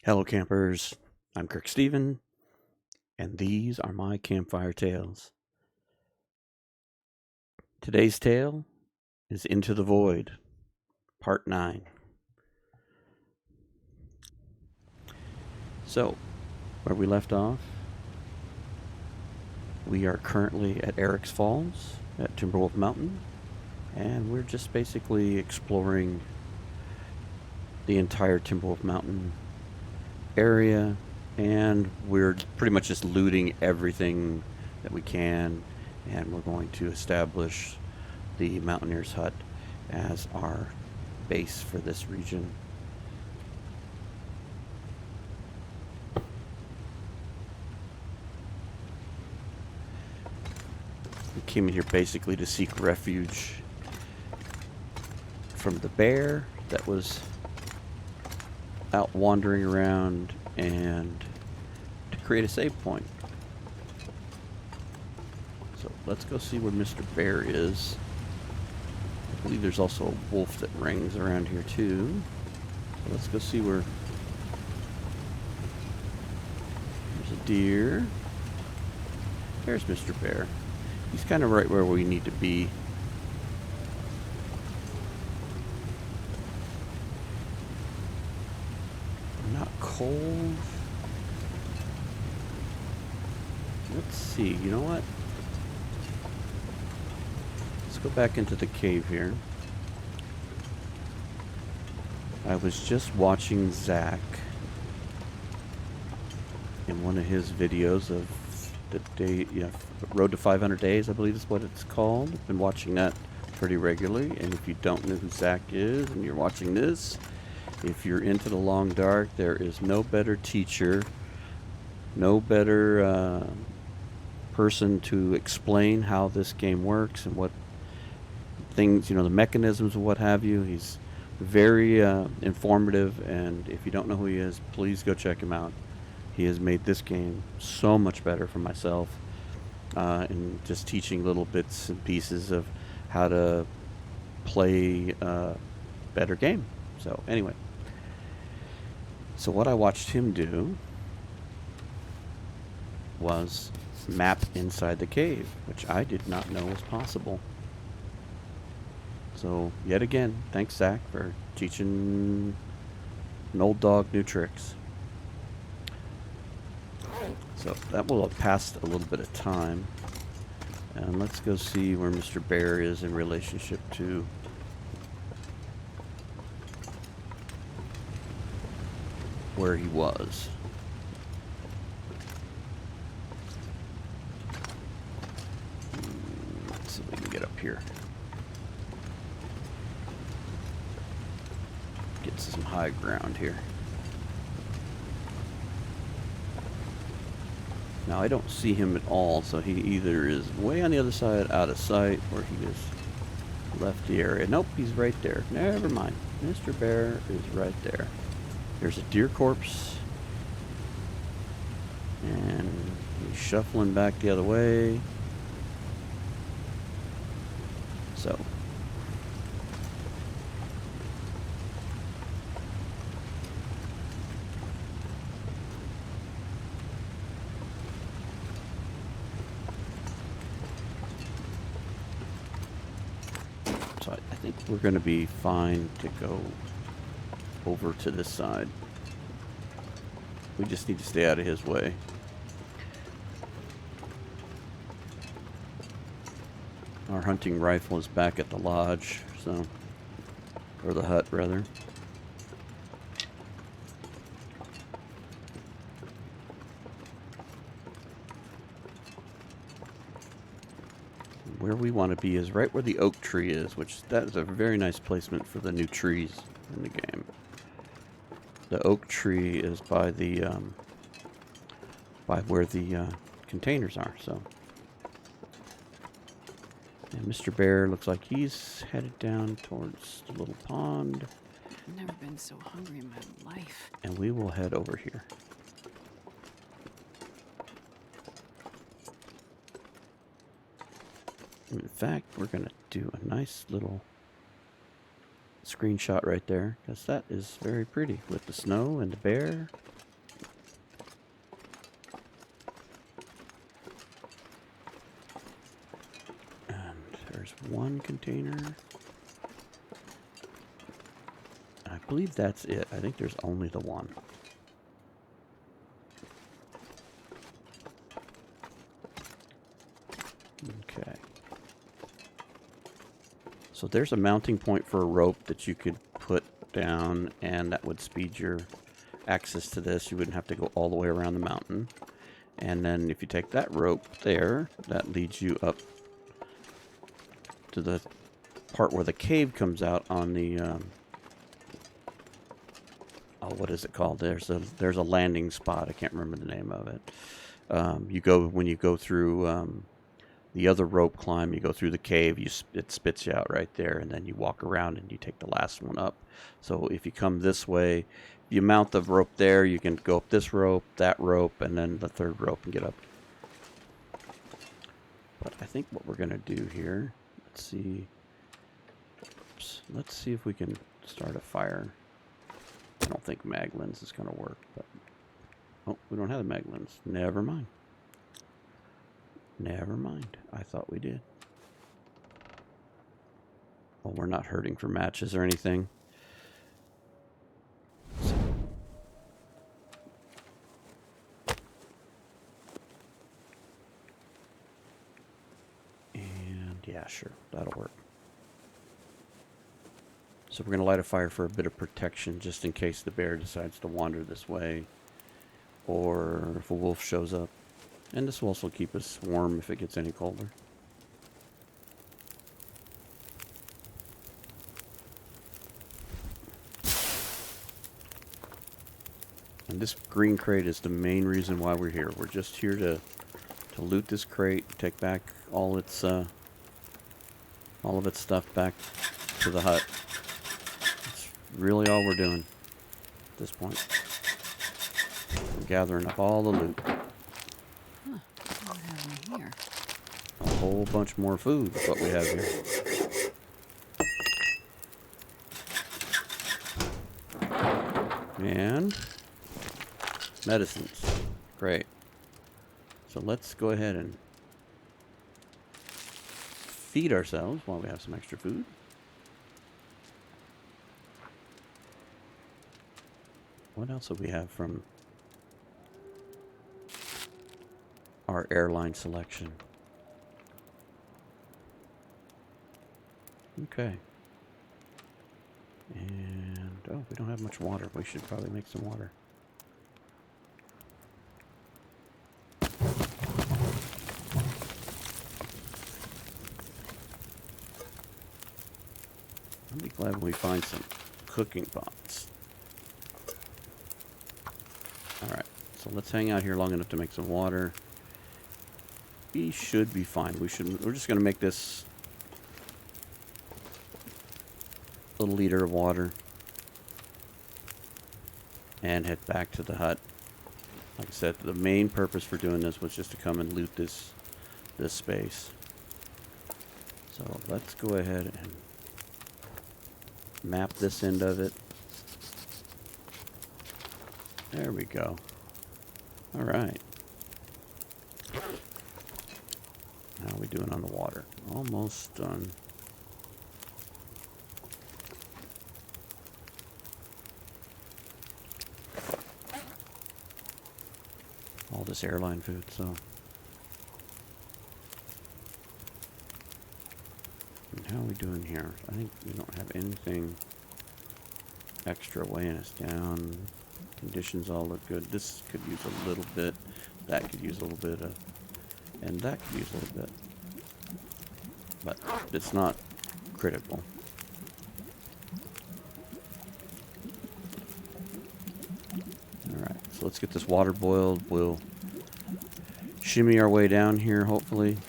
Hello, campers. I'm Kirk Steven, and these are my campfire tales. Today's tale is Into the Void, Part 9. So, where we left off, we are currently at Eric's Falls at Timberwolf Mountain, and we're just basically exploring the entire Timberwolf Mountain area, and we're pretty much just looting everything that we can, and we're going to establish the Mountaineer's Hut as our base for this region. We came in here basically to seek refuge from the bear that was out wandering around and to create a save point. So let's go see where Mr. Bear is. I believe there's also a wolf that rings around here too. So let's go see where... There's a deer. There's Mr. Bear. He's kind of right where we need to be. Not cold. Let's see, you know what? Let's go back into the cave here. I was just watching Zach in one of his videos of the day, Road to 500 Days, I believe is what it's called. I've been watching that pretty regularly, and if you don't know who Zach is and you're watching this, if you're into the long dark, there is no better teacher, no better person to explain how this game works and what things, the mechanisms and what have you. He's very informative, and if you don't know who he is, please go check him out. He has made this game so much better for myself, and just teaching little bits and pieces of how to play a better game. So anyway, so what I watched him do was map inside the cave, which I did not know was possible. So yet again, thanks Zach for teaching an old dog new tricks. So that will have passed a little bit of time. And let's go see where Mr. Bear is in relationship to where he was. Let's see if we can get up here. Get some high ground here. Now I don't see him at all, so he either is way on the other side out of sight, or he has left the area. Nope, he's right there. Never mind. Mr. Bear is right there. There's a deer corpse. And he's shuffling back the other way. So. So I think we're going to be fine to go over to this side. We just need to stay out of his way. Our hunting rifle is back at the lodge, so, or the hut rather. Where we want to be is right where the oak tree is, which that is a very nice placement for the new trees in the game. The oak tree is by the by where the containers are. So, and Mr. Bear looks like he's headed down towards the little pond. I've never been so hungry in my life. And we will head over here. In fact, we're going to do a nice little screenshot right there, because that is very pretty with the snow and the bear. one container. I believe that's it. I think there's only the one. Okay. So there's a mounting point for a rope that you could put down, and that would speed your access to this. You wouldn't have to go all the way around the mountain. And then if you take that rope there, that leads you up to the part where the cave comes out on the oh, what is it called? There's a landing spot. I can't remember the name of it. When you go through the other rope climb, you go through the cave, it spits you out right there, and then you walk around and you take the last one up. So if you come this way, you mount the rope there, you can go up this rope, that rope, and then the third rope and get up. But I think what we're going to do here, let's see if we can start a fire. I don't think mag lens is going to work, but oh, we don't have the mag lens. Never mind. Never mind. I thought we did. Well, we're not hurting for matches or anything. And yeah, sure. That'll work. So we're going to light a fire for a bit of protection just in case the bear decides to wander this way, or if a wolf shows up. And this will also keep us warm if it gets any colder. And this green crate is the main reason why we're here. We're just here to loot this crate, take back all of its stuff back to the hut. That's really all we're doing at this point. We're gathering up all the loot. What do we have in here? A whole bunch more food is what we have here. And medicines. Great. So let's go ahead and feed ourselves while we have some extra food. What else do we have from our airline selection? Okay. And, oh, we don't have much water. We should probably make some water. I'll be glad when we find some cooking pots. Alright, so let's hang out here long enough to make some water. We should be fine. We're just going to make this little liter of water and head back to the hut. Like I said, the main purpose for doing this was just to come and loot this space. So let's go ahead and map this end of it. There we go. All right. How are we doing on the water? Almost done. All this airline food, so. And how are we doing here? I think we don't have anything extra weighing us down. Conditions all look good. This could use a little bit. That could use a little bit of, and that could use a little bit. But it's not critical. Alright, so let's get this water boiled. We'll shimmy our way down here, hopefully.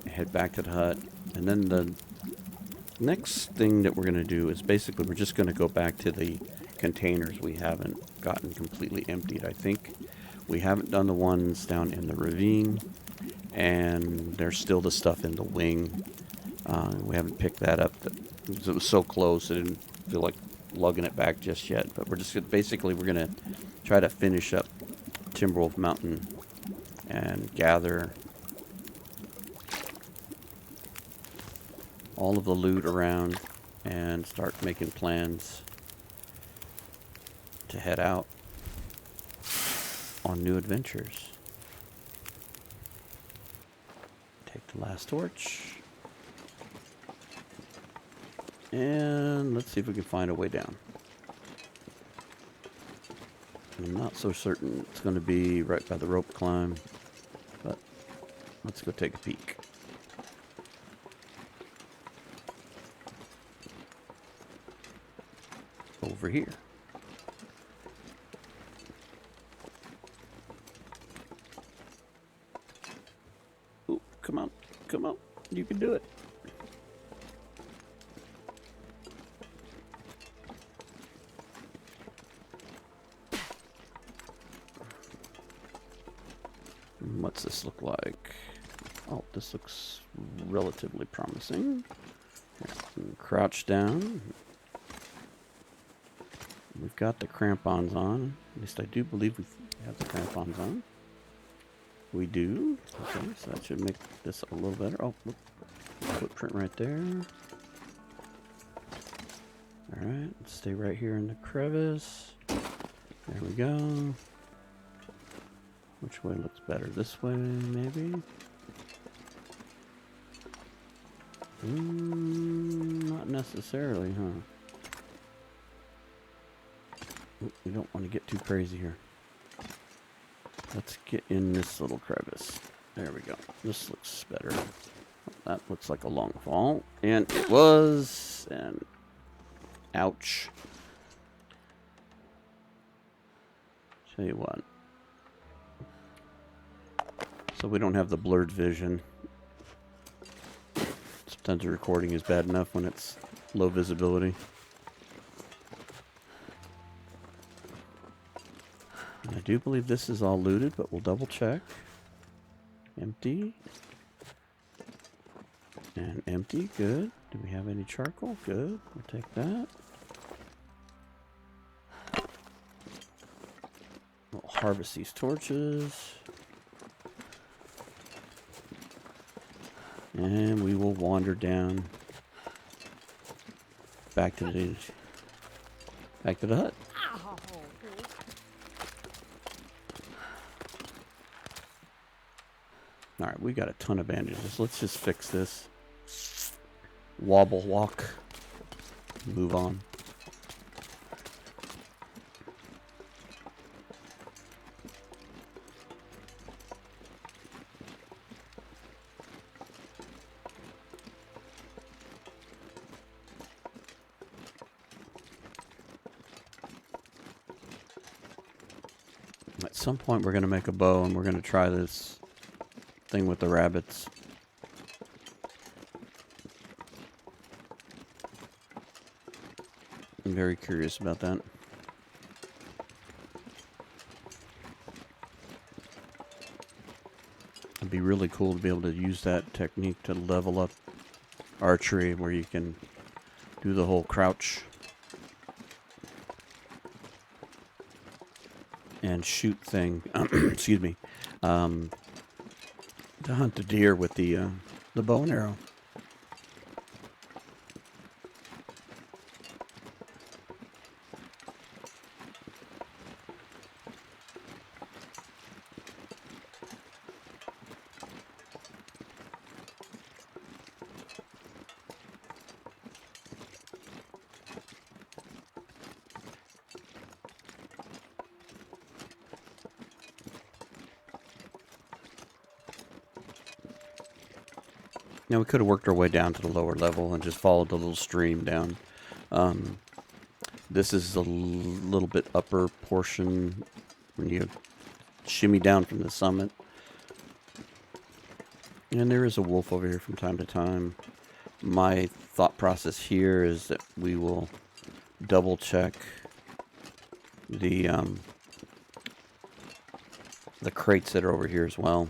Head back to the hut. And then the next thing that we're going to do is basically we're just going to go back to the containers we haven't gotten completely emptied. I think we haven't done the ones down in the ravine, and there's still the stuff in the wing. We haven't picked that up. It was so close I didn't feel like lugging it back just yet. But we're just basically we're going to try to finish up Timberwolf Mountain and gather all of the loot around and start making plans to head out on new adventures. Take the last torch. And let's see if we can find a way down. I'm not so certain it's going to be right by the rope climb, but let's go take a peek. Over here. Ooh, come on, come on, you can do it. What's this look like? Oh, this looks relatively promising. Here, crouch down. We've got the crampons on. At least I do believe we have the crampons on. We do. Okay, so that should make this a little better. Oh, look, footprint right there. Alright, let's stay right here in the crevice. There we go. Which way looks better? This way, maybe? Not necessarily, huh? Oop, we don't want to get too crazy here. Let's get in this little crevice. There we go. This looks better. That looks like a long fall. And it was. And ouch. Tell you what. So we don't have the blurred vision. Sometimes the recording is bad enough when it's low visibility. And I do believe this is all looted, but we'll double check. Empty. And empty, good. Do we have any charcoal? Good, we'll take that. We'll harvest these torches. And we will wander down back to the hut. Alright, we got a ton of bandages. Let's just fix this. Wobble walk. Move on. At some point we're going to make a bow and we're going to try this thing with the rabbits. I'm very curious about that. It'd be really cool to be able to use that technique to level up archery, where you can do the whole crouch and shoot thing. Excuse me. To hunt the deer with the bow and arrow. Now we could have worked our way down to the lower level and just followed the little stream down. This is a little bit upper portion when you shimmy down from the summit. And there is a wolf over here from time to time. My thought process here is that we will double check the crates that are over here as well.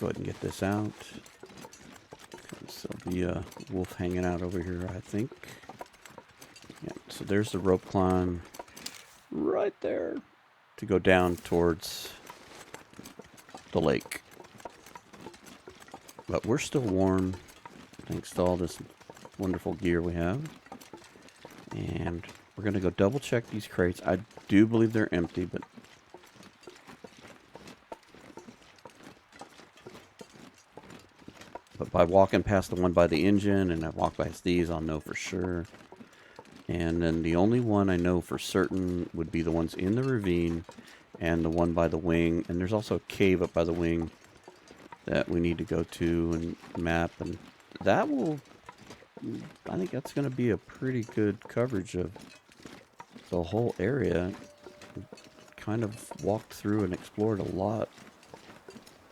Go ahead and get this out. There'll be a wolf hanging out over here, I think. Yeah, So there's the rope climb right there to go down towards the lake. But we're still warm thanks to all this wonderful gear we have. And we're going to go double check these crates. I do believe they're empty, but by walking past the one by the engine and I walk past these, I'll know for sure. And then the only one I know for certain would be the ones in the ravine and the one by the wing. And there's also a cave up by the wing that we need to go to and map. And that will, I think that's going to be a pretty good coverage of the whole area. Kind of walked through and explored a lot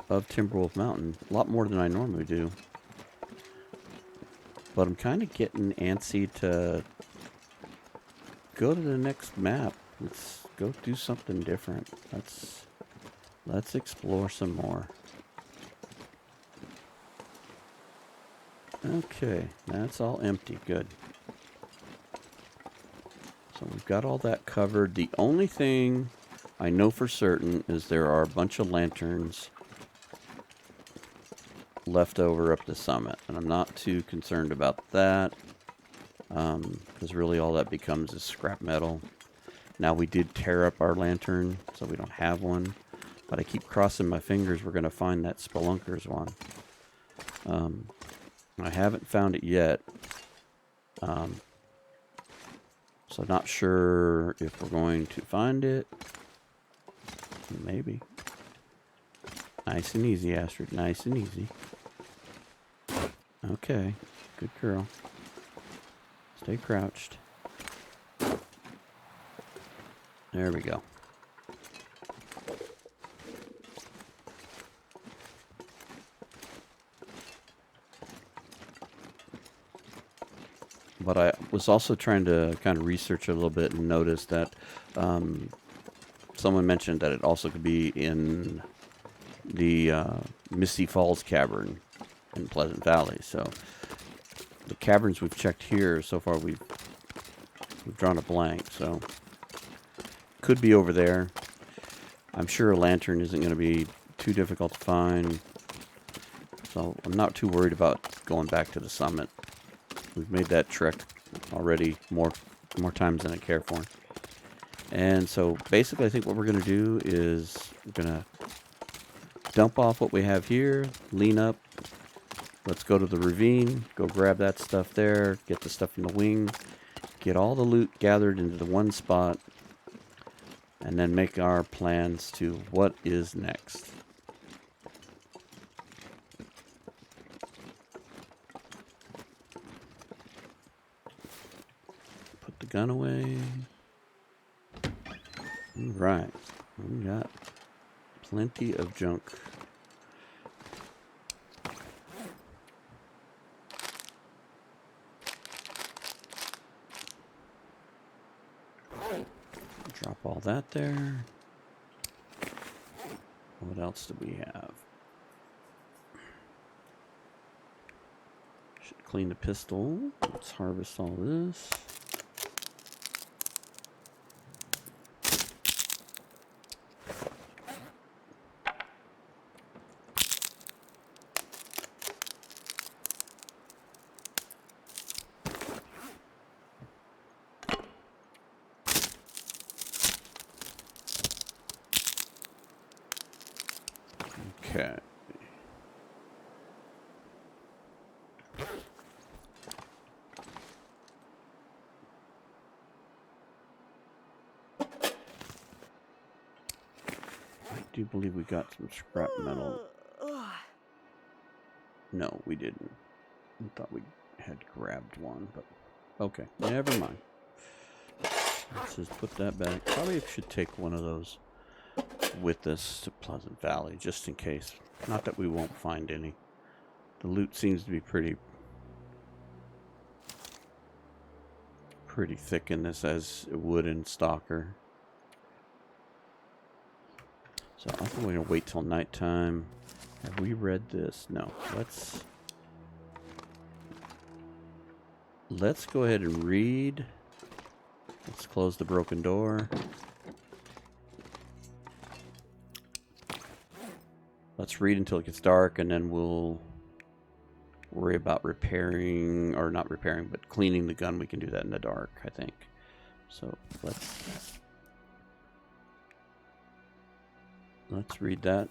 of Timberwolf Mountain. A lot more than I normally do. But I'm kind of getting antsy to go to the next map. Let's go do something different. Let's explore some more. Okay, that's all empty. Good. So we've got all that covered. The only thing I know for certain is there are a bunch of lanterns left over up the summit, and I'm not too concerned about that. Because really all that becomes is scrap metal. Now we did tear up our lantern, so we don't have one. But I keep crossing my fingers we're going to find that Spelunker's one. I haven't found it yet. So not sure if we're going to find it. Maybe. Nice and easy, Astrid. Nice and easy. Okay. Good girl. Stay crouched. There we go. But I was also trying to kind of research a little bit and notice that someone mentioned that it also could be in the Misty Falls Cavern in Pleasant Valley. So the caverns we've checked here so far, we've drawn a blank. So could be over there. I'm sure a lantern isn't going to be too difficult to find. So I'm not too worried about going back to the summit. We've made that trek already more times than I care for. And so basically I think what we're going to do is we're going to dump off what we have here, lean up. Let's go to the ravine, go grab that stuff there, get the stuff in the wing, get all the loot gathered into the one spot, and then make our plans to what is next. Put the gun away. All right, we got plenty of junk. Drop all that there. What else do we have? Should clean the pistol. Let's harvest all this. Okay. I do believe we got some scrap metal. No, we didn't. I thought we had grabbed one, but okay, never mind. Let's just put that back. Probably should take one of those with us to Pleasant Valley, just in case. Not that we won't find any. The loot seems to be pretty thick in this, as it would in Stalker. So I think we're going to wait till nighttime. Have we read this? No. Let's go ahead and read Let's close the broken door. Let's read until it gets dark, and then we'll worry about repairing, or not repairing, but cleaning the gun. We can do that in the dark, I think. So let's read that.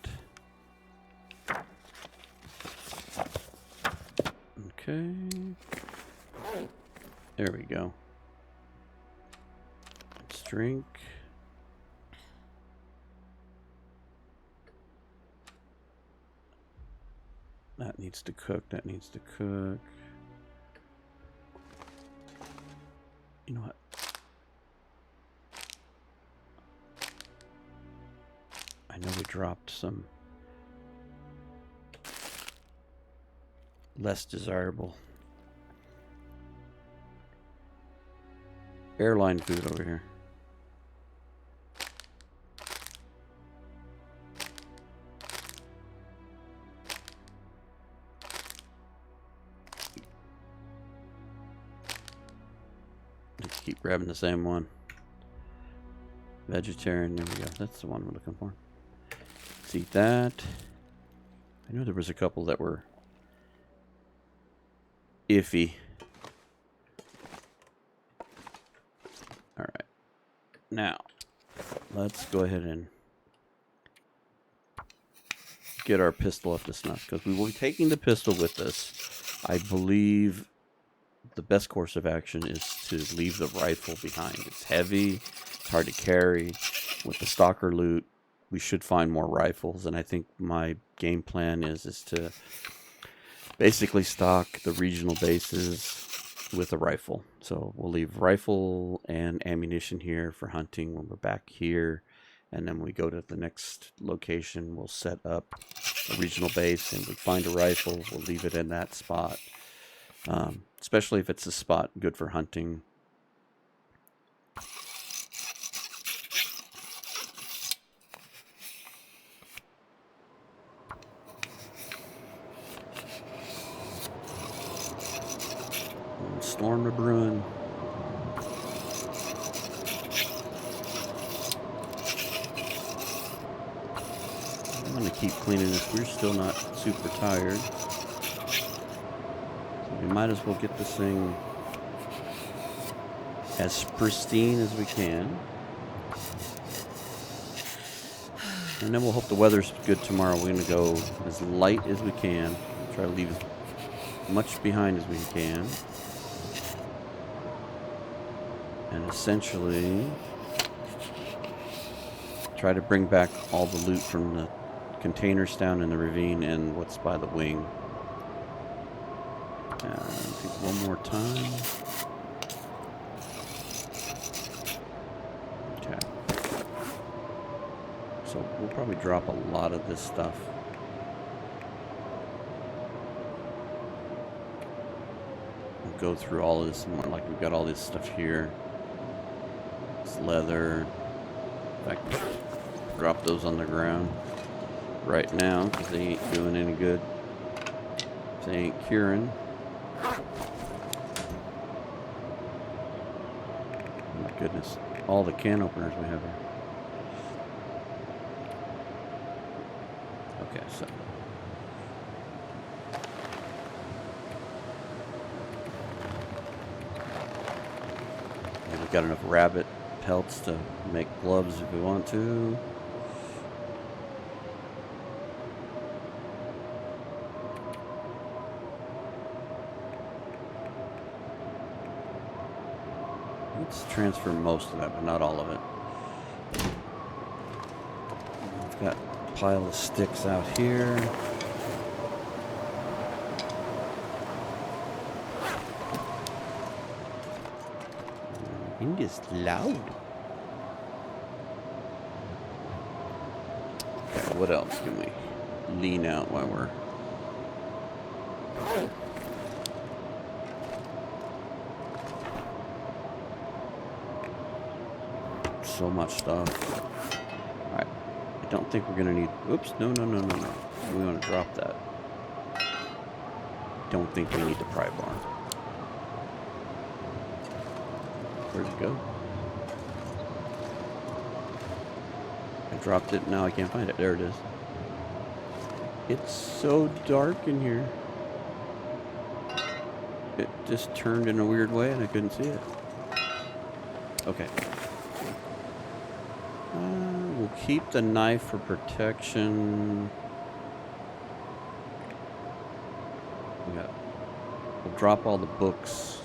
Okay. There we go. Let's drink. That needs to cook. That needs to cook. You know what? I know we dropped some less desirable airline food over here. Keep grabbing the same one. Vegetarian, there we go. That's the one we're looking for. Let's eat that. I know there was a couple that were iffy. Alright. Now, let's go ahead and get our pistol up to snuff, because we will be taking the pistol with us. I believe the best course of action is to leave the rifle behind. It's heavy, it's hard to carry. With the Stalker loot, we should find more rifles, and I think my game plan is to basically stock the regional bases with a rifle. So we'll leave rifle and ammunition here for hunting when we're back here, and then when we go to the next location, we'll set up a regional base, and we find a rifle, we'll leave it in that spot. Especially if it's a spot good for hunting. Storm to brewing. I'm going to keep cleaning this. We're still not super tired. We might as well get this thing as pristine as we can. And then we'll hope the weather's good tomorrow. We're going to go as light as we can. Try to leave as much behind as we can. And essentially try to bring back all the loot from the containers down in the ravine and what's by the wing. I think one more time. Okay. So we'll probably drop a lot of this stuff. We'll go through all of this more. Like we've got all this stuff here. It's leather. In fact, drop those on the ground right now because they ain't doing any good. They ain't curing. Goodness, all the can openers we have here. Okay, so we've got enough rabbit pelts to make gloves if we want to. Let's transfer most of that, but not all of it. We've got a pile of sticks out here. Wind is loud. Okay, what else can we lean out while we're... So much stuff. Alright. I don't think we're gonna need... Oops. No. We want to drop that. Don't think we need the pry bar. Where'd it go? dropped it. Now I can't find it. There it is. It's so dark in here. It just turned in a weird way and I couldn't see it. Okay. We'll keep the knife for protection. We'll drop all the books.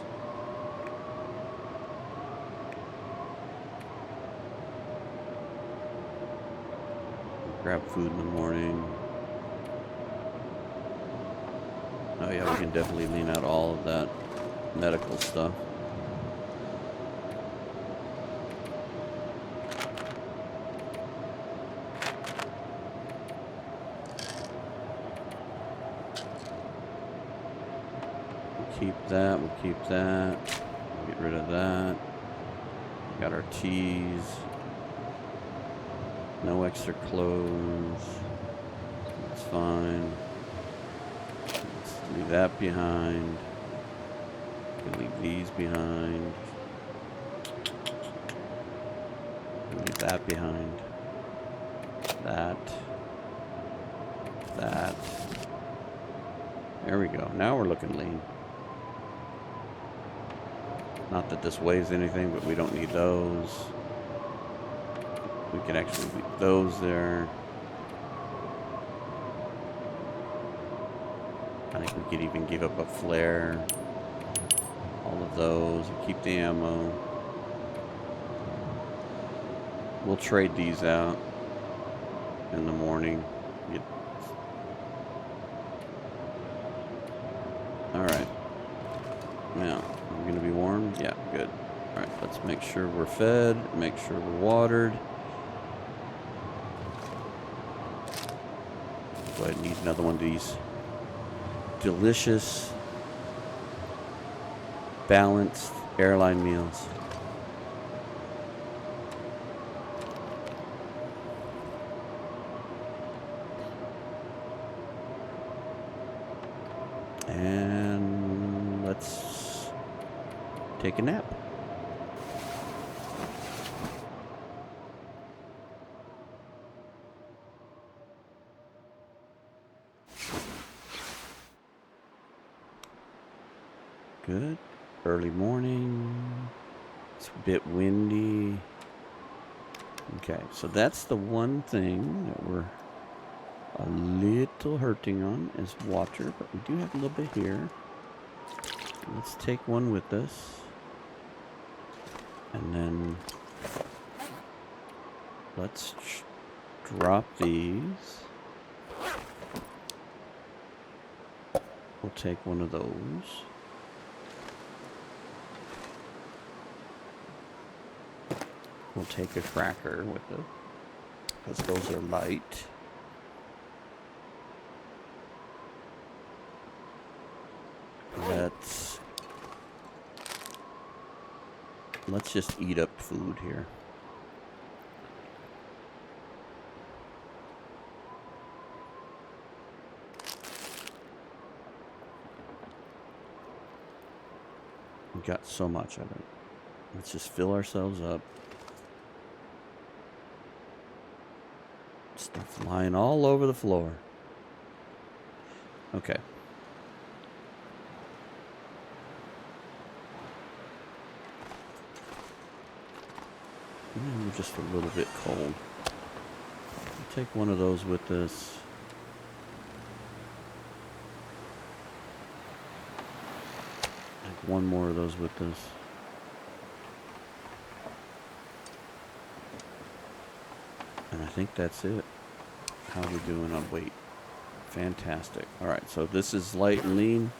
Grab food in the morning. Oh yeah, we can definitely lean out all of that medical stuff. We'll keep that, we'll keep that. Get rid of that. Got our teas. No extra clothes. That's fine. Let's leave that behind. We'll leave these behind. We'll leave that behind. That. That. There we go. Now we're looking lean. Not that this weighs anything, but we don't need those. We can actually leave those there. I think we could even give up a flare. All of those. And keep the ammo. We'll trade these out in the morning. Alright. Now, are we going to be warm? Yeah, good. Alright, let's make sure we're fed. Make sure we're watered. Go ahead and eat another one of these delicious, balanced airline meals. And let's take a nap. Good. Early morning. It's a bit windy. Okay, so that's the one thing that we're a little hurting on is water, but we do have a little bit here. Let's take one with us. And then let's drop these. We'll take one of those. We'll take a cracker with it, because those are light. Let's just eat up food here. We got so much of it. Let's just fill ourselves up. Stuff lying all over the floor. Okay. We're just a little bit cold. We'll take one of those with us. Take one more of those with us. And I think that's it. How are we doing on weight? Fantastic. Alright, so this is light and lean.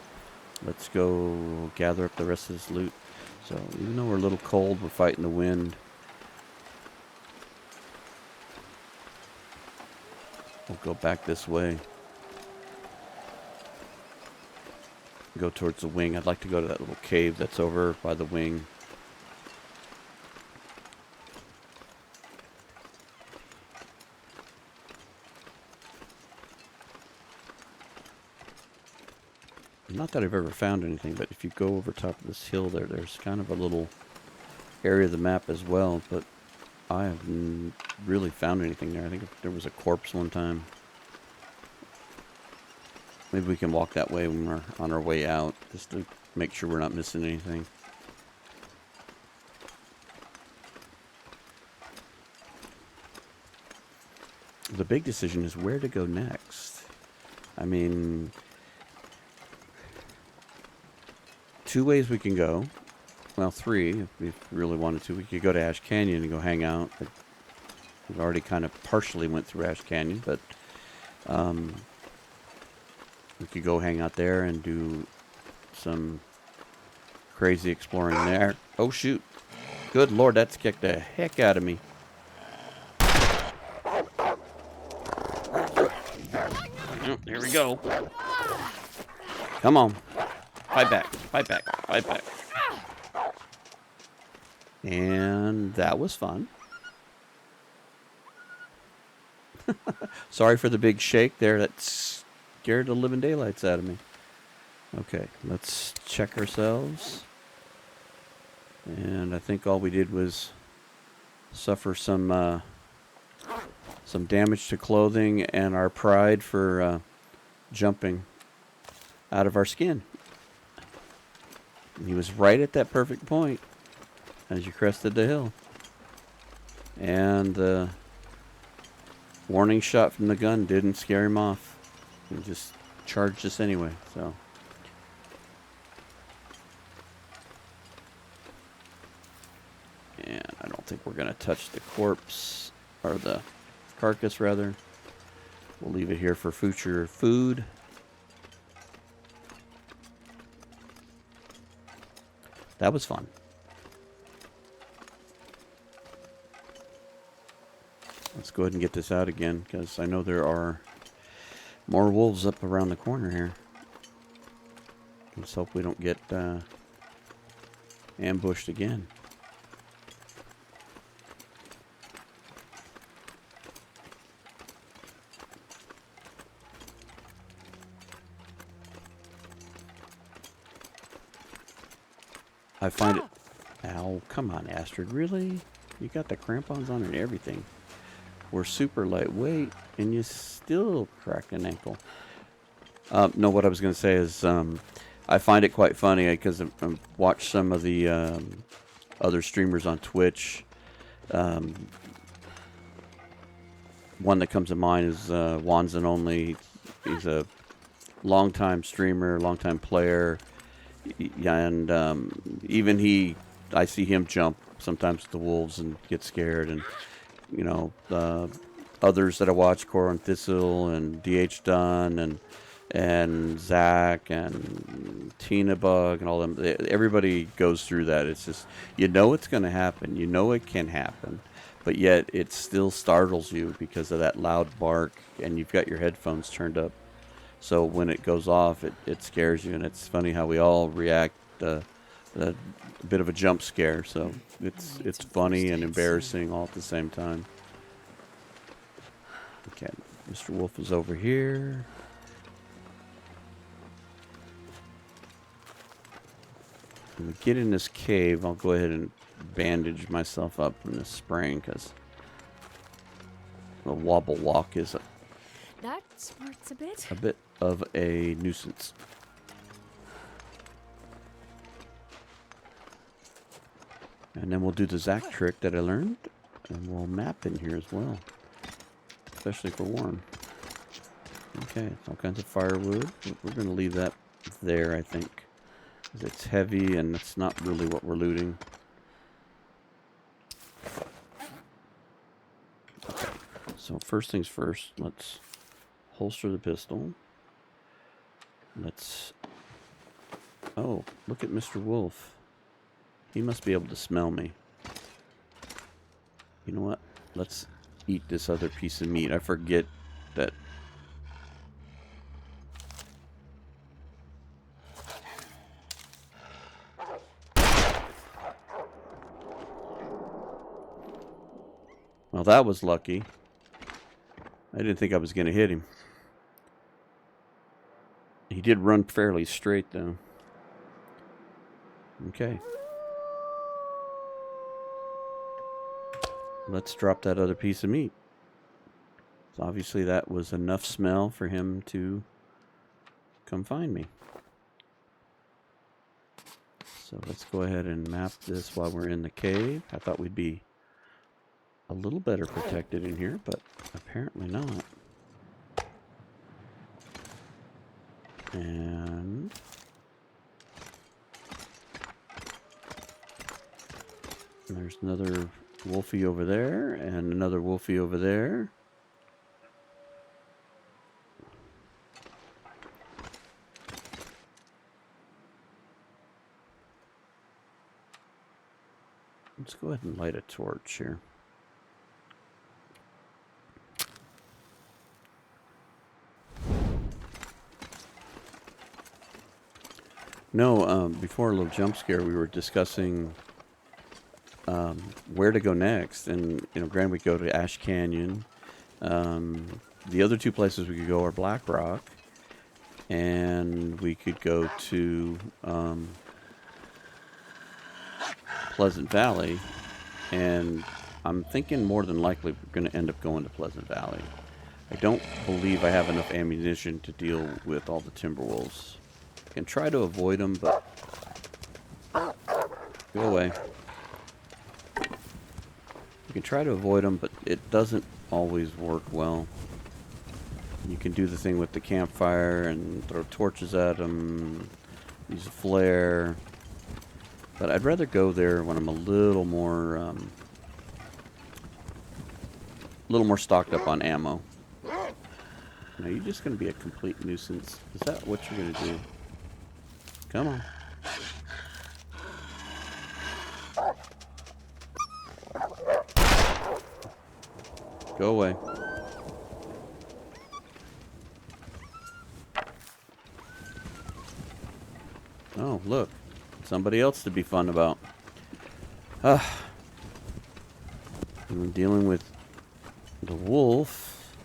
Let's go gather up the rest of this loot. So even though we're a little cold, we're fighting the wind. We'll go back this way. Go towards the wing. I'd like to go to that little cave that's over by the wing. Not that I've ever found anything, but if you go over top of this hill there, there's kind of a little area of the map as well, but I haven't really found anything there. I think there was a corpse one time. Maybe we can walk that way when we're on our way out, just to make sure we're not missing anything. The big decision is where to go next. I mean, two ways we can go. Well, three, if we really wanted to. We could go to Ash Canyon and go hang out. We've already kind of partially went through Ash Canyon, but we could go hang out there and do some crazy exploring there. Oh, shoot. Good Lord, that's kicked the heck out of me. Oh, here we go. Come on. Fight back. Fight back. Fight back. And that was fun. Sorry for the big shake there. That scared the living daylights out of me. Okay, let's check ourselves. And I think all we did was suffer some damage to clothing and our pride for jumping out of our skin. And he was right at that perfect point as you crested the hill. And the warning shot from the gun didn't scare him off. He just charged us anyway, so. And I don't think we're going to touch the corpse, or the carcass rather. We'll leave it here for future food. That was fun. Let's go ahead and get this out again, because I know there are more wolves up around the corner here. Let's hope we don't get ambushed again. I find it... Ow, come on, Astrid, really? You got the crampons on and everything. We're super lightweight, and you still cracked an ankle. No, what I was going to say is I find it quite funny because I watch some of the other streamers on Twitch. One that comes to mind is Wands and Only. He's a longtime streamer, longtime player. And even I see him jump sometimes with the wolves and get scared. And, you know, others that I watch, Cor and Thistle and DH Dunn and Zach and Tina Bug and all them. Everybody goes through that. It's just, you know it's going to happen. You know it can happen. But yet it still startles you because of that loud bark, and you've got your headphones turned up. So when it goes off, it scares you, and it's funny how we all react a bit of a jump scare. So it's funny and embarrassing all at the same time. Okay, Mr. Wolf is over here. When we get in this cave, I'll go ahead and bandage myself up from this sprain because the wobble walk is That smarts a bit. a bit of a nuisance. And then we'll do the Zach trick that I learned, and we'll map in here as well, especially for Warren. Okay, all kinds of firewood. We're going to leave that there, I think, because it's heavy and it's not really what we're looting. Okay, so first things first, let's holster the pistol. Let's... Oh, look at Mr. Wolf. He must be able to smell me. You know what? Let's eat this other piece of meat. I forget that... Well, that was lucky. I didn't think I was going to hit him. He did run fairly straight, though. Okay. let's drop that other piece of meat. So obviously that was enough smell for him to come find me. So let's go ahead and map this while we're in the cave. I thought we'd be a little better protected in here, but apparently not. And there's another wolfie over there, and another wolfie over there. Let's go ahead and light a torch here. No, before a little jump scare, we were discussing where to go next. And, you know, granted, we go to Ash Canyon. The other two places we could go are Black Rock. And we could go to Pleasant Valley. And I'm thinking more than likely we're going to end up going to Pleasant Valley. I don't believe I have enough ammunition to deal with all the Timberwolves. I can try to avoid them, but go away. You can try to avoid them, but it doesn't always work well. You can do the thing with the campfire and throw torches at them, use a flare. But I'd rather go there when I'm a little more stocked up on ammo. Now you're just going to be a complete nuisance. Is that what you're going to do? Come on. Go away. Oh, look. Somebody else to be fun about. I'm dealing with the wolf.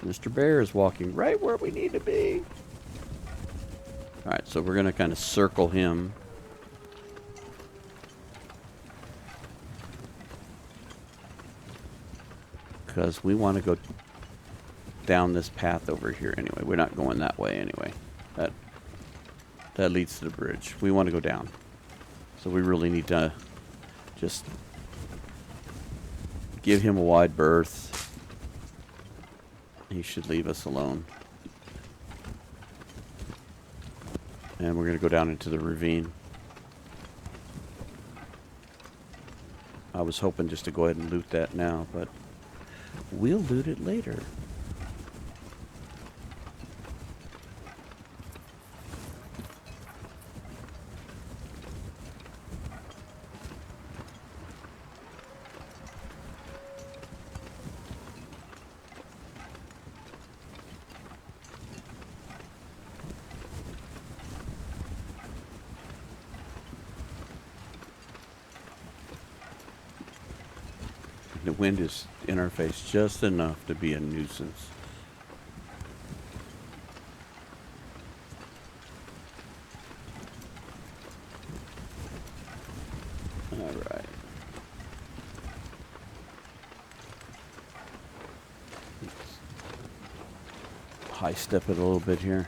Mr. Bear is walking right where we need to be. Alright, so we're going to kind of circle him. Because we want to go down this path over here anyway. We're not going that way anyway. That leads to the bridge. We want to go down. So we really need to just give him a wide berth. He should leave us alone. And we're going to go down into the ravine. I was hoping just to go ahead and loot that now, but we'll loot it later. The wind is in our face just enough to be a nuisance. All right. High step it a little bit here.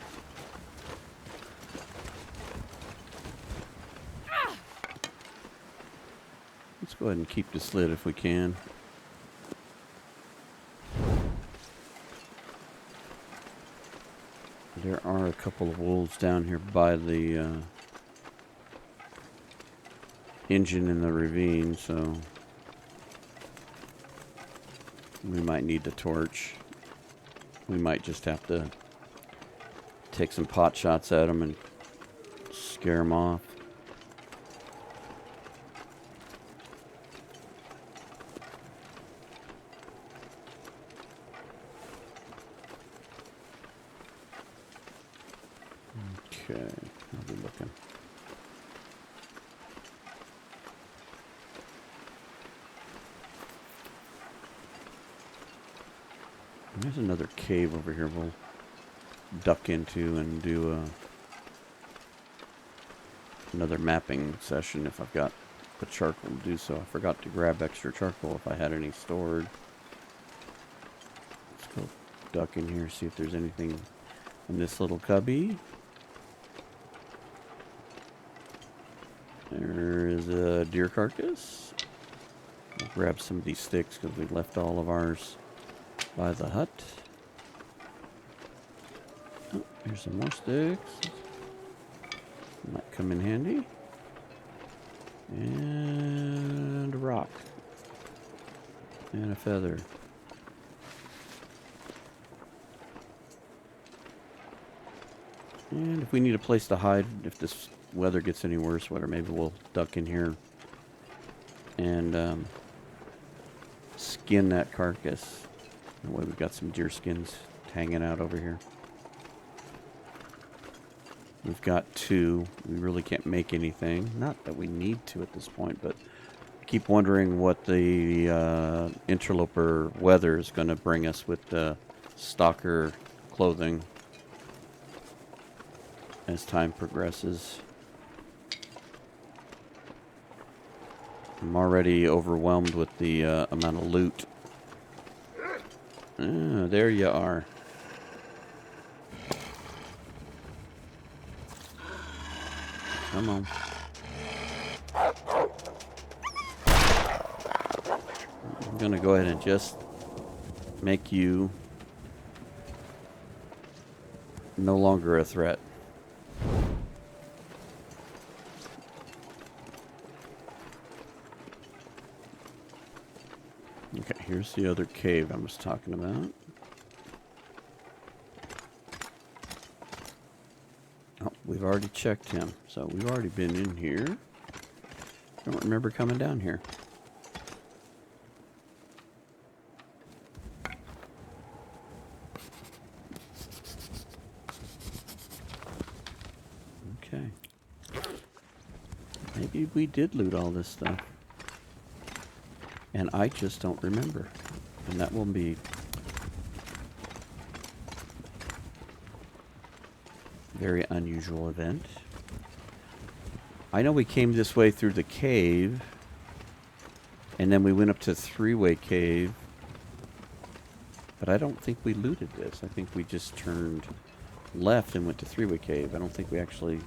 Let's go ahead and keep this lit if we can. There are a couple of wolves down here by the engine in the ravine, so we might need the torch. We might just have to take some pot shots at them and scare them off. Okay, I'll be looking. There's another cave over here we'll duck into and do another mapping session if I've got put charcoal to do so. I forgot to grab extra charcoal if I had any stored. Let's go duck in here, see if there's anything in this little cubby. There is a deer carcass. We'll grab some of these sticks because we left all of ours by the hut. Oh, here's some more sticks. Might come in handy. And a rock. And a feather. And if we need a place to hide, if this weather gets any worse, maybe we'll duck in here and skin that carcass. That way we've got some deer skins hanging out over here. We've got 2. We really can't make anything. Not that we need to at this point, but I keep wondering what the interloper weather is going to bring us with the Stalker clothing as time progresses. I'm already overwhelmed with the amount of loot. Ah, there you are. Come on. I'm gonna go ahead and just make you no longer a threat. Okay, here's the other cave I was talking about. Oh, we've already checked him, so we've already been in here. Don't remember coming down here. Okay. Maybe we did loot all this stuff. And I just don't remember. And that will be a very unusual event. I know we came this way through the cave. And then we went up to 3-way cave. But I don't think we looted this. I think we just turned left and went to 3-way cave. I don't think we actually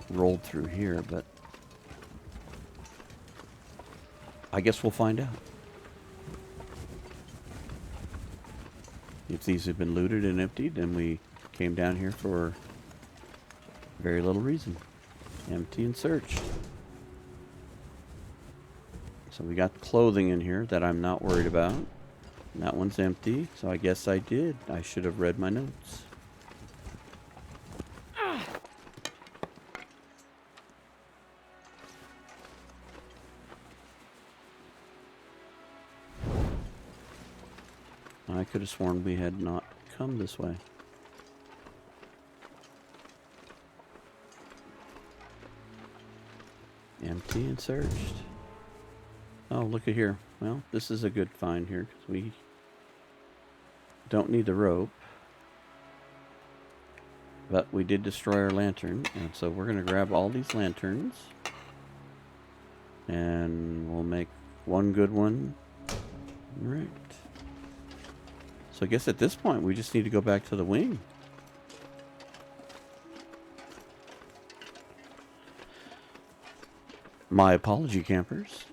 rolled through here, but I guess we'll find out. If these have been looted and emptied, then we came down here for very little reason. Empty and searched. So we got clothing in here that I'm not worried about. And that one's empty, so I guess I did. I should have read my notes. I could have sworn we had not come this way. Empty and searched. Oh, look at here. Well, this is a good find here because we don't need the rope. But we did destroy our lantern, and so we're going to grab all these lanterns. And we'll make one good one. Right. So I guess at this point we just need to go back to the wing. My apology, campers,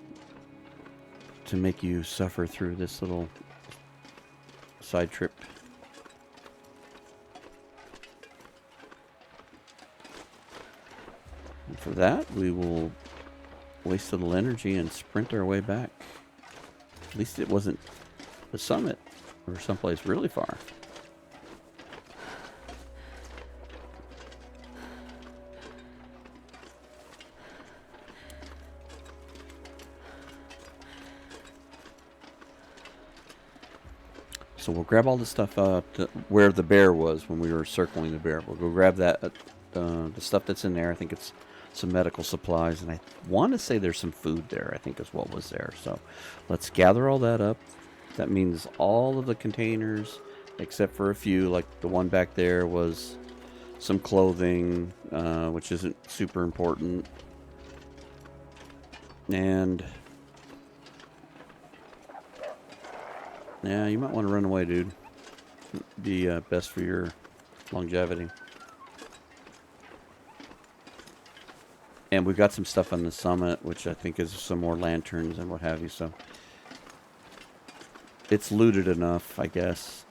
to make you suffer through this little side trip. And for that, we will waste a little energy and sprint our way back. At least it wasn't the summit or someplace really far. So we'll grab all the stuff where the bear was when we were circling the bear. We'll go grab that, the stuff that's in there. I think it's some medical supplies, and I want to say there's some food there, I think is what was there. So let's gather all that up. That means all of the containers, except for a few, like the one back there was some clothing, which isn't super important. And yeah, you might want to run away, dude. Be best for your longevity. And we've got some stuff on the summit, which I think is some more lanterns and what have you. So it's looted enough, I guess.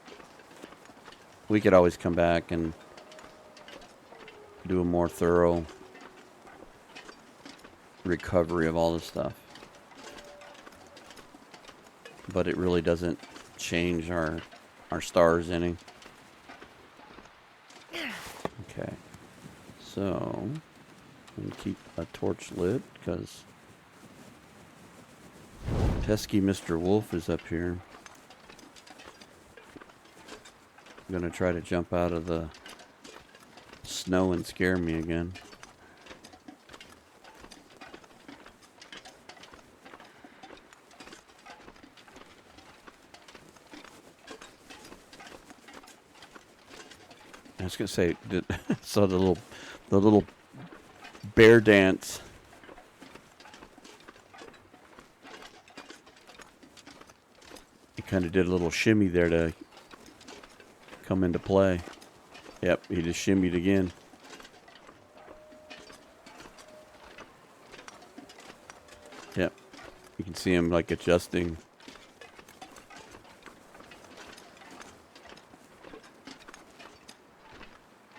We could always come back and do a more thorough recovery of all this stuff. But it really doesn't change our stars any. Okay. So, I'm going to keep a torch lit because pesky Mr. Wolf is up here. I'm going to try to jump out of the snow and scare me again. I was gonna say, so the little bear dance. He kind of did a little shimmy there to come into play. Yep, he just shimmied again. Yep, you can see him like adjusting.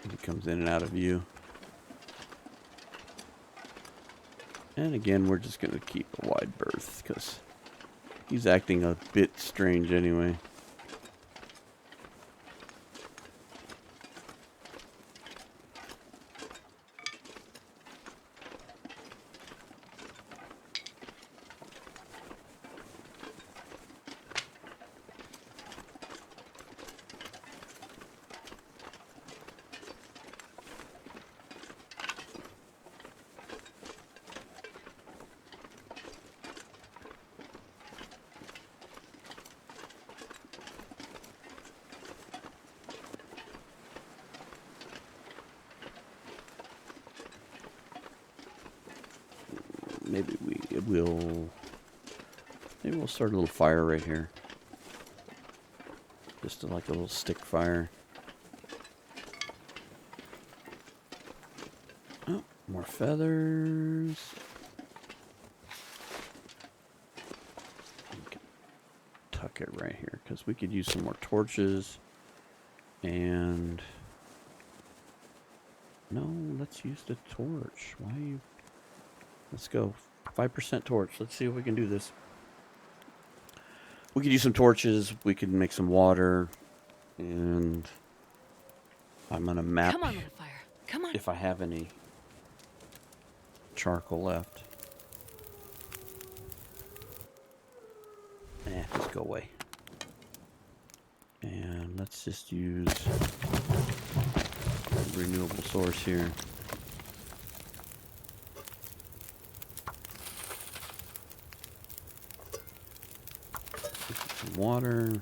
He comes in and out of view. And again, we're just going to keep a wide berth because he's acting a bit strange anyway. Maybe we'll start a little fire right here. Just like a little stick fire. Oh, more feathers. We can tuck it right here because we could use some more torches. And no, let's use the torch. Why you? Let's go. 5% torch. Let's see if we can do this. We could use some torches. We could make some water. And I'm going to map. Come on, little fire. Come on. If I have any charcoal left. Just go away. And let's just use a renewable source here. Some water.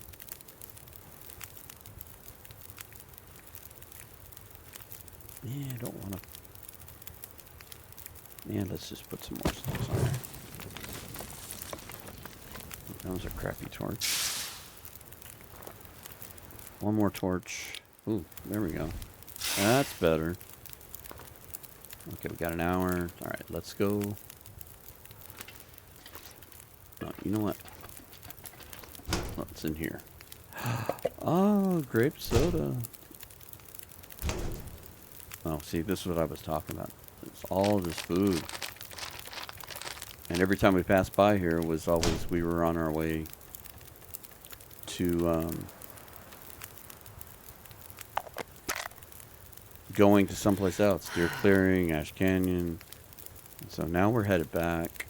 Yeah, I don't want to. Yeah, let's just put some more stuff on there. That was a crappy torch. One more torch. Ooh, there we go. That's better. Okay, we got an hour. Alright, let's go. Oh, you know what? What's in here? Oh, grape soda. Oh, see, this is what I was talking about. It's all this food. And every time we passed by here, it was always we were on our way to going to someplace else. Deer Clearing, Ash Canyon. And so now we're headed back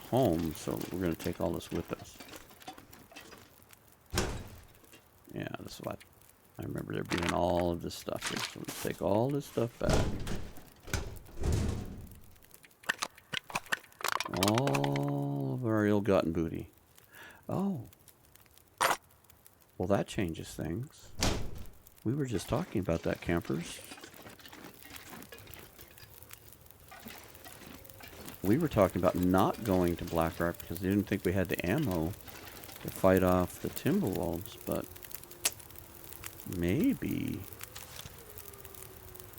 home, so we're going to take all this with us. Yeah, this is what I remember there being all of this stuff here. So let's take all this stuff back. All of our ill-gotten booty. Oh. Well, that changes things. We were just talking about that, campers. we were talking about not going to Blackrock because they didn't think we had the ammo to fight off the Timberwolves, but maybe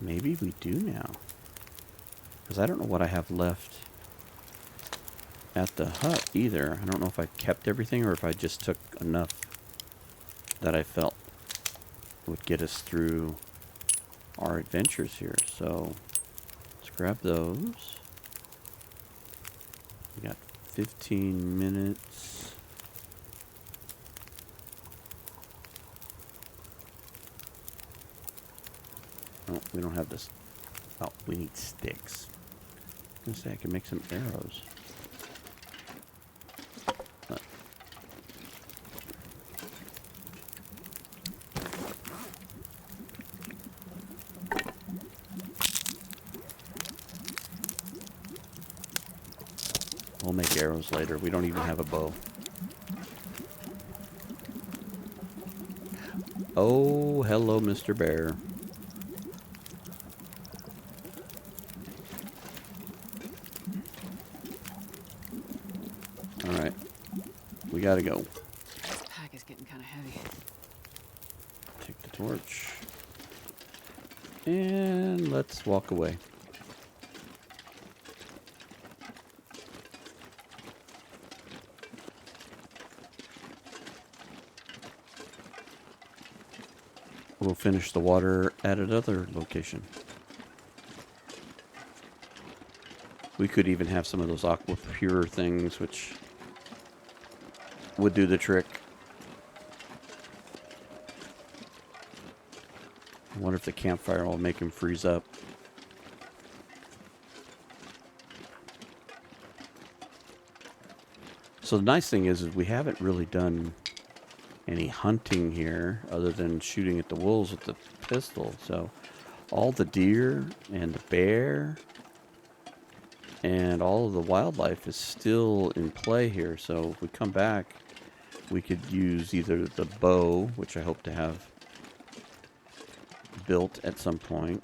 we do now. Because I don't know what I have left at the hut either. I don't know if I kept everything or if I just took enough that I felt would get us through our adventures here. So let's grab those. We got 15 minutes. Oh, we don't have this. Oh, we need sticks. I was gonna say I can make some arrows. We'll make arrows later. We don't even have a bow. Oh, hello, Mr. Bear. Alright. We gotta go. This pack is getting kind of heavy. Take the torch. And let's walk away. We'll finish the water at another location. We could even have some of those aqua pure things, which would do the trick. I wonder if the campfire will make him freeze up. So the nice thing is we haven't really done any hunting here other than shooting at the wolves with the pistol. So all the deer and the bear and all of the wildlife is still in play here. So if we come back, we could use either the bow, which I hope to have built at some point.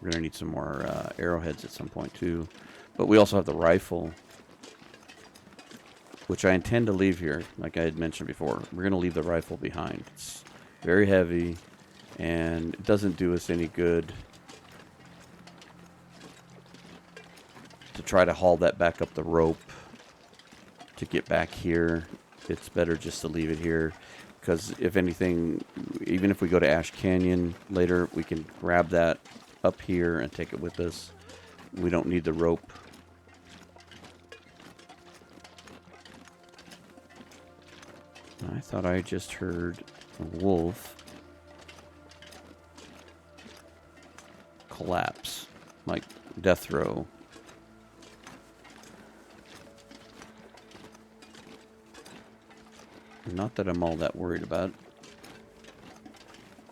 We're going to need some more arrowheads at some point too. But we also have the rifle, which I intend to leave here, like I had mentioned before. We're going to leave the rifle behind. It's very heavy, and it doesn't do us any good to try to haul that back up the rope to get back here. It's better just to leave it here, because if anything, even if we go to Ash Canyon later, we can grab that up here and take it with us. We don't need the rope. I thought I just heard a wolf collapse, like death row. Not that I'm all that worried about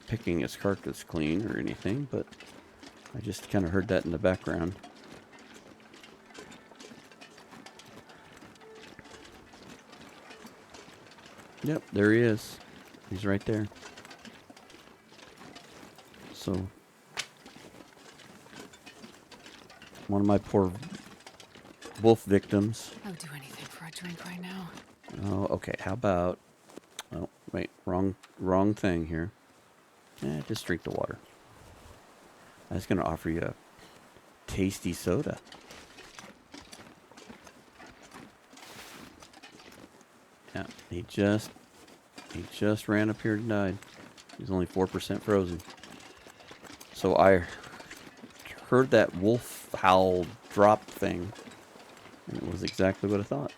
picking his carcass clean or anything, but I just kind of heard that in the background. Yep, there he is. He's right there. So, one of my poor wolf victims. I would do anything for a drink right now. Oh, okay. How about... Oh, wait. Wrong thing here. Just drink the water. I was going to offer you a tasty soda. Yeah, he just ran up here and died. He's only 4% frozen. So I heard that wolf howl drop thing, and it was exactly what I thought.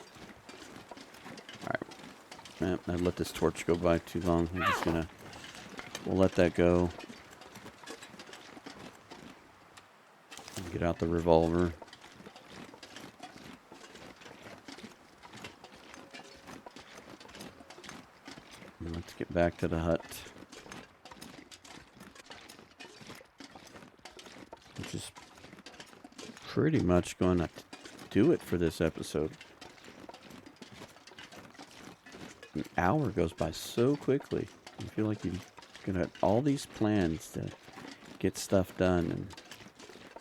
Alright. I let this torch go by too long. I'm just gonna... We'll let that go. Get out the revolver. And let's get back to the hut. Which is pretty much going to do it for this episode. An hour goes by so quickly. You feel like you're going to have all these plans to get stuff done, and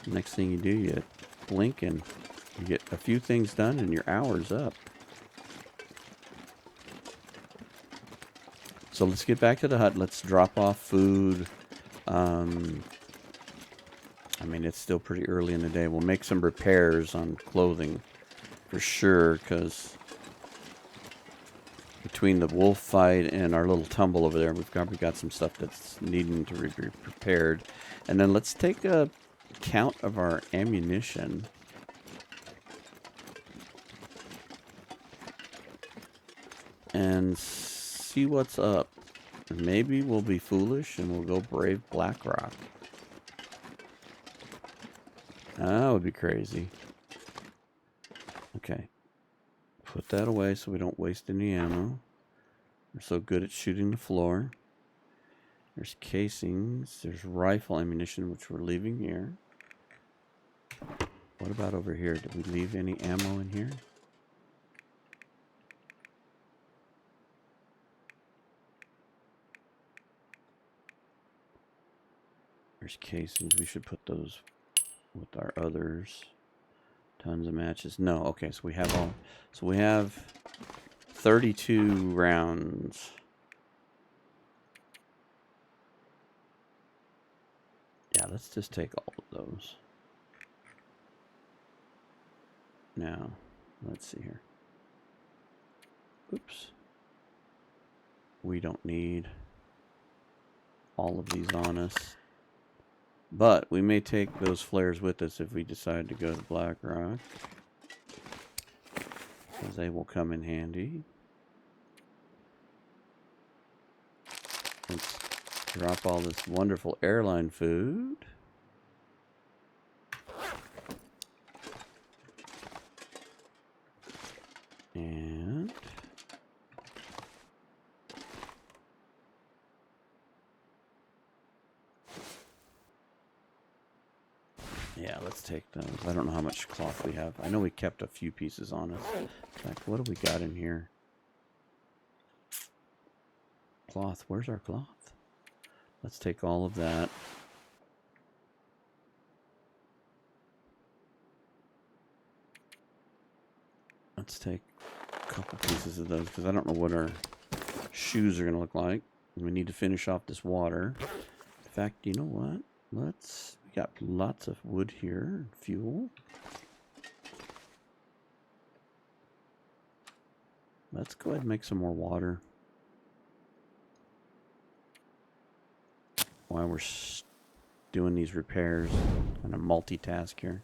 the next thing you do, you blinking. You get a few things done and your hour's up. So let's get back to the hut. Let's drop off food. I mean, it's still pretty early in the day. We'll make some repairs on clothing for sure, because between the wolf fight and our little tumble over there, we've probably got some stuff that's needing to be prepared. And then let's take a count of our ammunition. And see what's up. Maybe we'll be foolish and we'll go brave Blackrock. That would be crazy. Okay. Put that away so we don't waste any ammo. We're so good at shooting the floor. There's casings. There's rifle ammunition, which we're leaving here. What about over here? Did we leave any ammo in here? There's casings. We should put those with our others. Tons of matches. No, okay, so we have all. So we have 32 rounds. Yeah, let's just take all of those. Now, let's see here. Oops. We don't need all of these on us. But we may take those flares with us if we decide to go to Blackrock, because they will come in handy. Let's drop all this wonderful airline food. And yeah, let's take those. I don't know how much cloth we have. I know we kept a few pieces on us. In fact, what do we got in here? Cloth. Where's our cloth? Let's take all of that. Let's take a couple pieces of those, because I don't know what our shoes are going to look like. We need to finish off this water. In fact, you know what? We got lots of wood here, fuel. Let's go ahead and make some more water while we're doing these repairs. I'm gonna multitask here.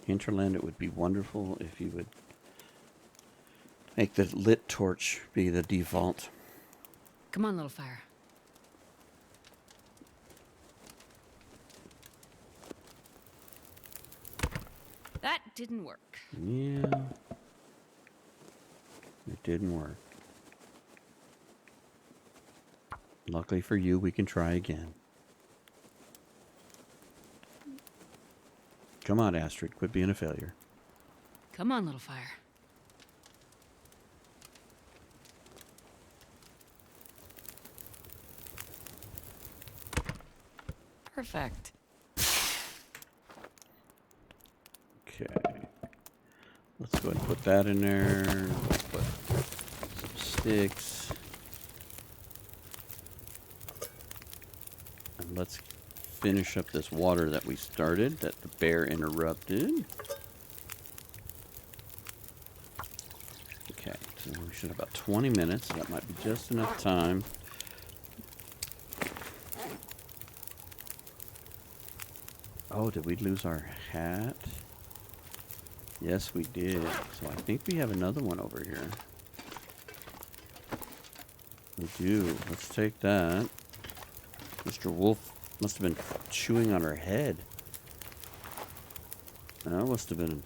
Hinterland, it would be wonderful if you would make the lit torch be the default. Come on, little fire. That didn't work. Yeah. It didn't work. Luckily for you, we can try again. Come on, Astrid. Quit being a failure. Come on, little fire. Perfect. Okay. Let's go ahead and put that in there. Let's put some sticks. And let's finish up this water that we started, that the bear interrupted. Okay, so we should have about 20 minutes. That might be just enough time. Oh, did we lose our hat? Yes, we did. So I think we have another one over here. We do. Let's take that. Mr. Wolf must have been chewing on her head. That must have been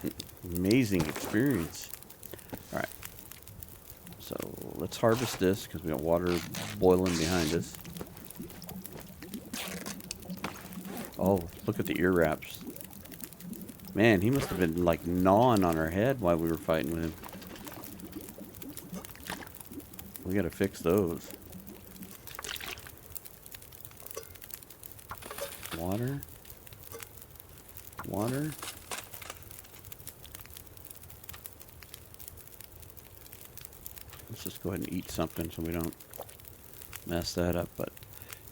an amazing experience. Alright. So let's harvest this, because we got water boiling behind us. Oh, look at the ear wraps. Man, he must have been like gnawing on her head while we were fighting with him. We gotta fix those. water. Water. Let's just go ahead and eat something so we don't mess that up. But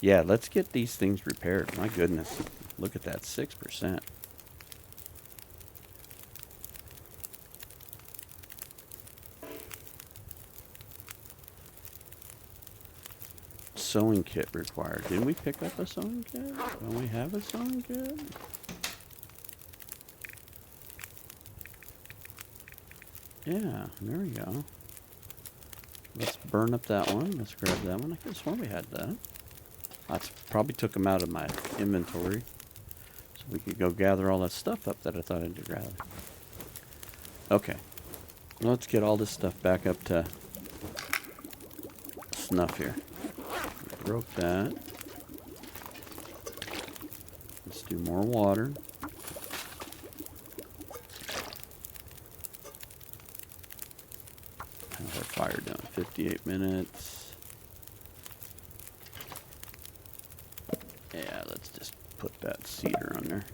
yeah, let's get these things repaired. My goodness. Look at that, 6%. Sewing kit required. Didn't we pick up a sewing kit? Don't we have a sewing kit? Yeah, there we go. Let's burn up that one. Let's grab that one. I could have sworn we had that. I probably took them out of my inventory. So we could go gather all that stuff up that I thought I'd gather. Okay. Let's get all this stuff back up to snuff here. Broke that. Let's do more water. How's our fire doing? 58 minutes. Yeah, let's just put that cedar on there.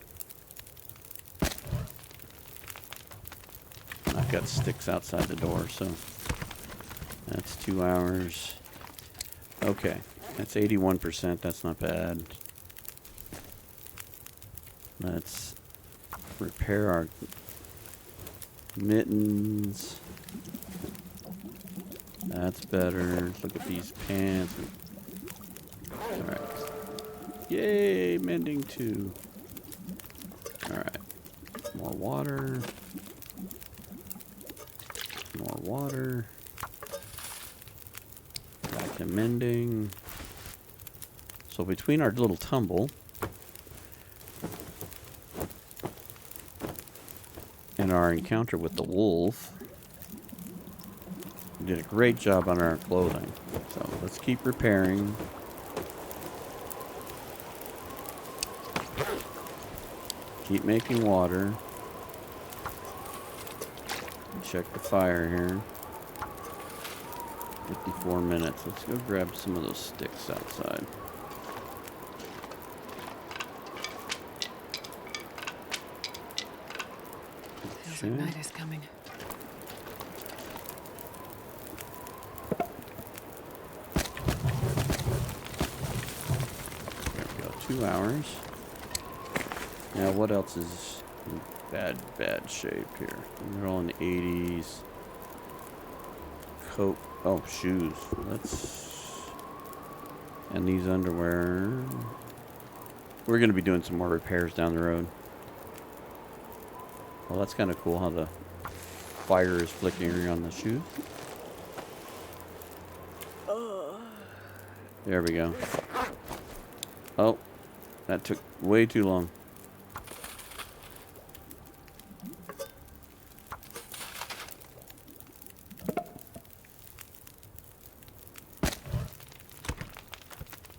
I've got sticks outside the door, so that's 2 hours. Okay, that's 81%. That's not bad. Let's repair our mittens. That's better. Look at these pants. Alright. Yay, mending 2. Alright. More water. More water. Back to mending. So between our little tumble and our encounter with the wolf, we did a great job on our clothing. So let's keep repairing. Keep making water. Check the fire here. 54 minutes. Let's go grab some of those sticks outside. Feels like night is coming. There we go. 2 hours. Now, what else is in bad shape here? They're all in the 80s. Coat. Oh, shoes. And these underwear. We're going to be doing some more repairs down the road. Well, that's kind of cool how the fire is flickering on the shoes. There we go. Oh, that took way too long.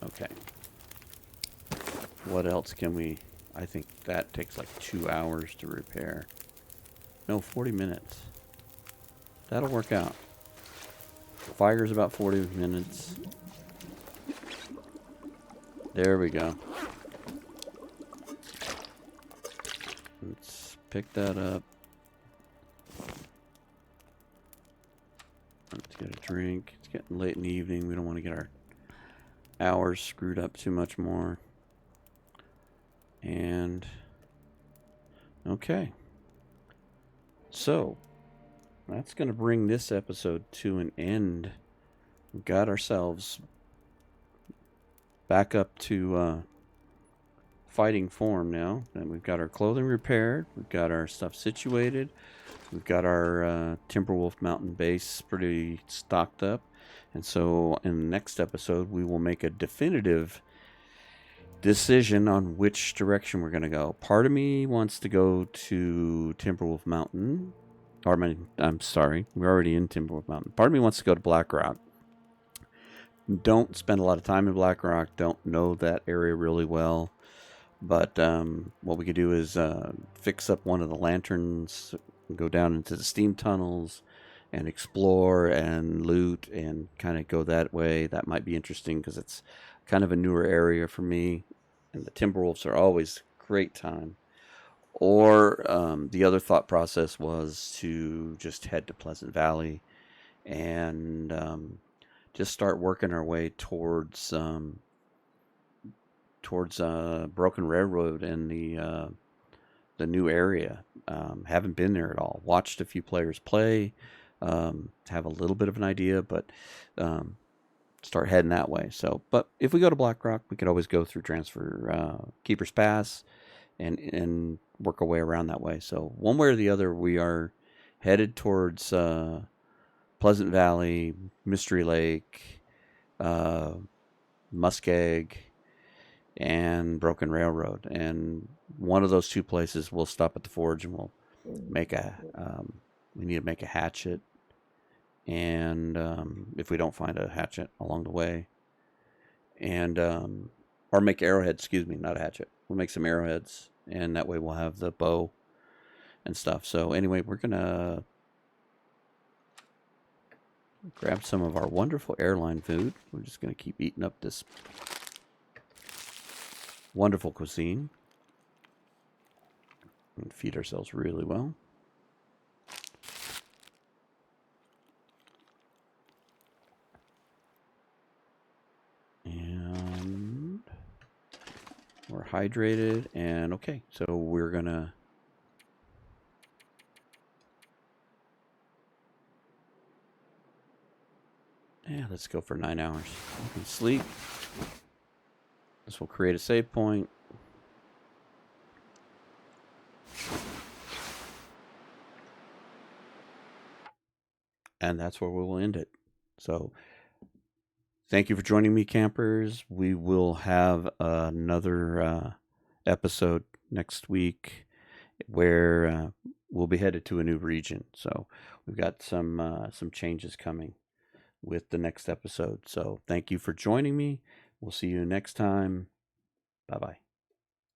Okay. What else can we... I think that takes like 2 hours to repair. No, 40 minutes. That'll work out. Fire's about 40 minutes. There we go. Let's pick that up. Let's get a drink. It's getting late in the evening. We don't want to get our hours screwed up too much more. And okay. So that's going to bring this episode to an end. We've got ourselves back up to fighting form now. And we've got our clothing repaired. We've got our stuff situated. We've got our Timberwolf Mountain base pretty stocked up. And so in the next episode, we will make a definitive decision on which direction we're going to go. Part of me wants to go to Timberwolf Mountain. Or, I'm sorry, we're already in Timberwolf Mountain. Part of me wants to go to Black Rock. Don't spend a lot of time in Black Rock. Don't know that area really well. But what we could do is fix up one of the lanterns, go down into the steam tunnels, and explore and loot and kind of go that way. That might be interesting because it's kind of a newer area for me. and the Timberwolves are always a great time. Or the other thought process was to just head to Pleasant Valley and just start working our way towards Broken Railroad and the new area. Haven't been there at all. Watched a few players play. Have a little bit of an idea, but start heading that way. So, but if we go to Blackrock, we could always go through transfer Keeper's Pass and work our way around that way. So one way or the other, we are headed towards Pleasant Valley, Mystery Lake, Muskeg, and Broken Railroad. And one of those two places, we'll stop at the forge and we'll make we need to make a hatchet. And if we don't find a hatchet along the way, and or make arrowheads, excuse me, not a hatchet. We'll make some arrowheads, and that way we'll have the bow and stuff. So anyway, we're gonna grab some of our wonderful airline food. We're just gonna keep eating up this wonderful cuisine and feed ourselves really well. And we're hydrated and okay. So we're gonna let's go for 9 hours. We can sleep. This will create a save point. And that's where we will end it. So thank you for joining me, campers. We will have another episode next week where we'll be headed to a new region. So we've got some changes coming with the next episode. So thank you for joining me. We'll see you next time. Bye-bye.